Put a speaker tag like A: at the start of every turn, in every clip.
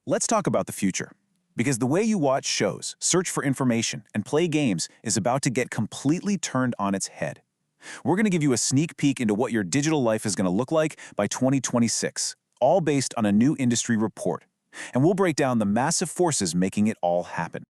A: let's talk about the future. Because the way you watch shows, search for information, and play games is about to get completely turned on its head. We're going to give you a sneak peek into what your digital life is going to look like by 2026, all based on a new industry report. And we'll break down the massive forces making it all happen.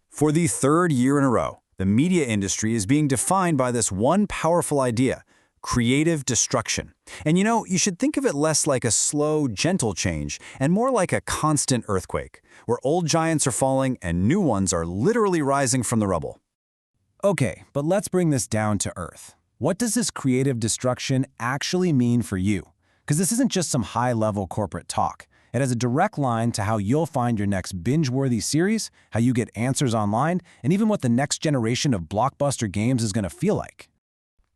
B: For the third year in a row, the media industry is being defined by this one powerful idea: creative destruction. And you should think of it less like a slow, gentle change and more like a constant earthquake, where old giants are falling and new ones are literally rising from the rubble.
C: Okay, but let's bring this down to earth. What does this creative destruction actually mean for you? Because this isn't just some high-level corporate talk. It has a direct line to how you'll find your next binge-worthy series, how you get answers online, and even what the next generation of blockbuster games is going to feel like.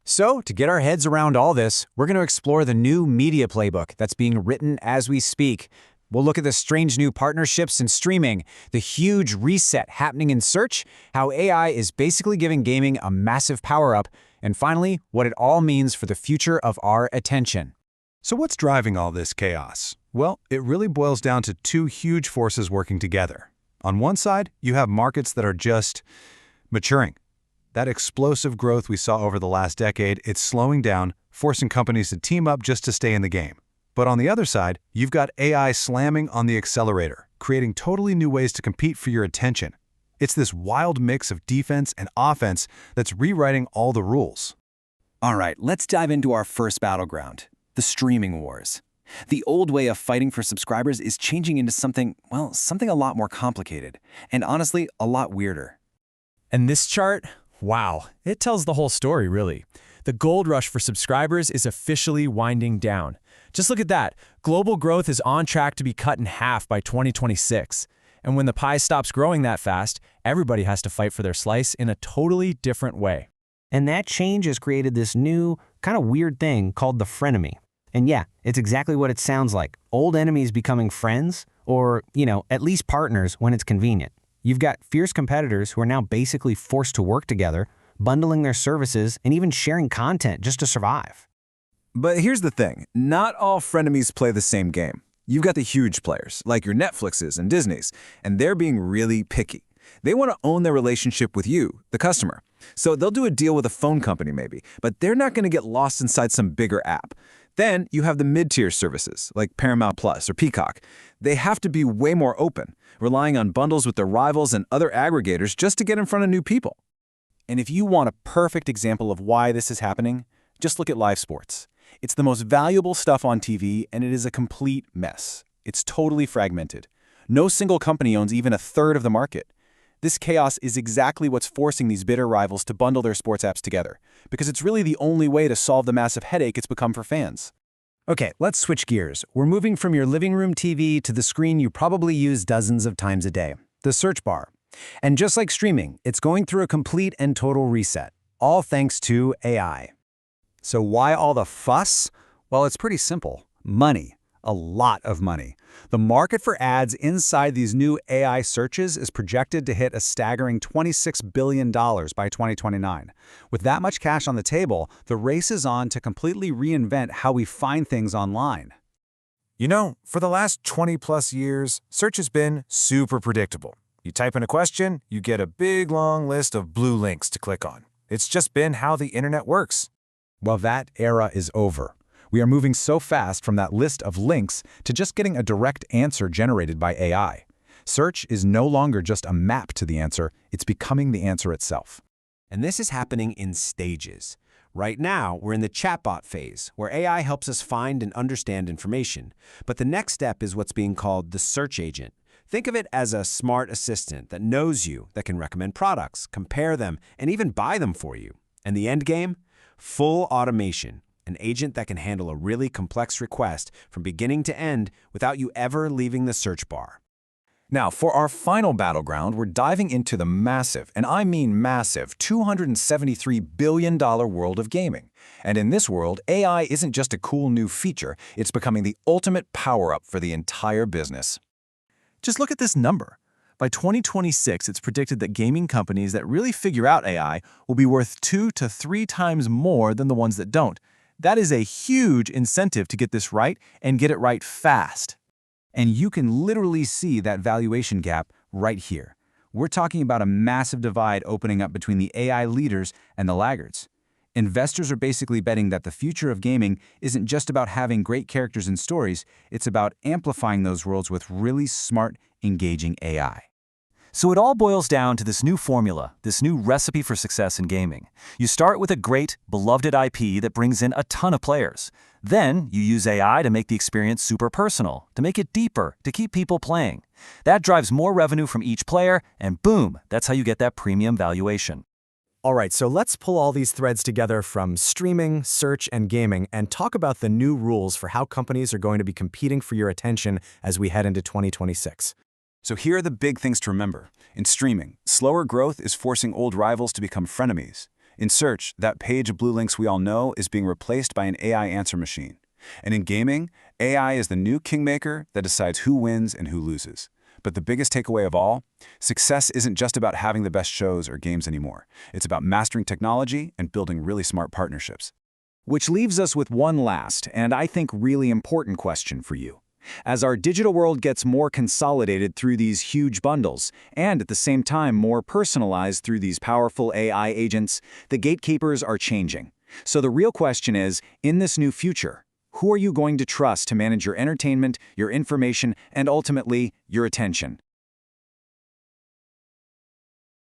D: So, to get our heads around all this, we're going to explore the new media playbook that's being written as we speak. We'll look at the strange new partnerships in streaming, the huge reset happening in search, how AI is basically giving gaming a massive power-up, and finally, what it all means for the future of our attention.
E: So what's driving all this chaos? Well, it really boils down to two huge forces working together. On one side, you have markets that are just maturing. That explosive growth we saw over the last decade, it's slowing down, forcing companies to team up just to stay in the game. But on the other side, you've got AI slamming on the accelerator, creating totally new ways to compete for your attention. It's this wild mix of defense and offense that's rewriting all the rules.
C: All right, let's dive into our first battleground, the streaming wars. The old way of fighting for subscribers is changing into something a lot more complicated, and honestly, a lot weirder.
F: And this chart, wow, it tells the whole story, really. The gold rush for subscribers is officially winding down. Just look at that. Global growth is on track to be cut in half by 2026. And when the pie stops growing that fast, everybody has to fight for their slice in a totally different way.
G: And that change has created this new, kind of weird thing called the frenemy. And yeah, it's exactly what it sounds like. Old enemies becoming friends, or, at least partners when it's convenient. You've got fierce competitors who are now basically forced to work together, bundling their services and even sharing content just to survive.
B: But here's the thing, not all frenemies play the same game. You've got the huge players, like your Netflixes and Disneys, and they're being really picky. They want to own their relationship with you, the customer. So they'll do a deal with a phone company maybe, but they're not going to get lost inside some bigger app. Then you have the mid-tier services, like Paramount Plus or Peacock. They have to be way more open, relying on bundles with their rivals and other aggregators just to get in front of new people.
C: And if you want a perfect example of why this is happening, just look at live sports. It's the most valuable stuff on TV, and it is a complete mess. It's totally fragmented. No single company owns even a third of the market. This chaos is exactly what's forcing these bitter rivals to bundle their sports apps together, because it's really the only way to solve the massive headache it's become for fans.
D: Okay, let's switch gears. We're moving from your living room TV to the screen you probably use dozens of times a day, the search bar. And just like streaming, it's going through a complete and total reset, all thanks to AI. So why all the fuss? Well, it's pretty simple. Money. A lot of money. The market for ads inside these new AI searches is projected to hit a staggering $26 billion by 2029. With that much cash on the table, the race is on to completely reinvent how we find things online.
H: For the last 20-plus years, search has been super predictable. You type in a question, you get a big, long list of blue links to click on. It's just been how the internet works.
C: Well, that era is over. We are moving so fast from that list of links to just getting a direct answer generated by AI. Search is no longer just a map to the answer, it's becoming the answer itself.
I: And this is happening in stages. Right now, we're in the chatbot phase, where AI helps us find and understand information. But the next step is what's being called the search agent. Think of it as a smart assistant that knows you, that can recommend products, compare them, and even buy them for you. And the end game? Full automation. An agent that can handle a really complex request from beginning to end without you ever leaving the search bar.
A: Now, for our final battleground, we're diving into the massive, and I mean massive, $273 billion world of gaming. And in this world, AI isn't just a cool new feature, it's becoming the ultimate power-up for the entire business.
C: Just look at this number. By 2026, it's predicted that gaming companies that really figure out AI will be worth 2 to 3 times more than the ones that don't. That is a huge incentive to get this right and get it right fast.
B: And you can literally see that valuation gap right here. We're talking about a massive divide opening up between the AI leaders and the laggards. Investors are basically betting that the future of gaming isn't just about having great characters and stories, it's about amplifying those worlds with really smart, engaging AI.
A: So it all boils down to this new formula, this new recipe for success in gaming. You start with a great, beloved IP that brings in a ton of players. Then you use AI to make the experience super personal, to make it deeper, to keep people playing. That drives more revenue from each player, and boom, that's how you get that premium valuation.
C: All right, so let's pull all these threads together from streaming, search, and gaming and talk about the new rules for how companies are going to be competing for your attention as we head into 2026.
B: So here are the big things to remember. In streaming, slower growth is forcing old rivals to become frenemies. In search, that page of blue links we all know is being replaced by an AI answer machine. And in gaming, AI is the new kingmaker that decides who wins and who loses. But the biggest takeaway of all, success isn't just about having the best shows or games anymore. It's about mastering technology and building really smart partnerships.
A: Which leaves us with one last, and I think really important question for you. As our digital world gets more consolidated through these huge bundles, and at the same time more personalized through these powerful AI agents, the gatekeepers are changing. So the real question is, in this new future, who are you going to trust to manage your entertainment, your information, and ultimately, your attention?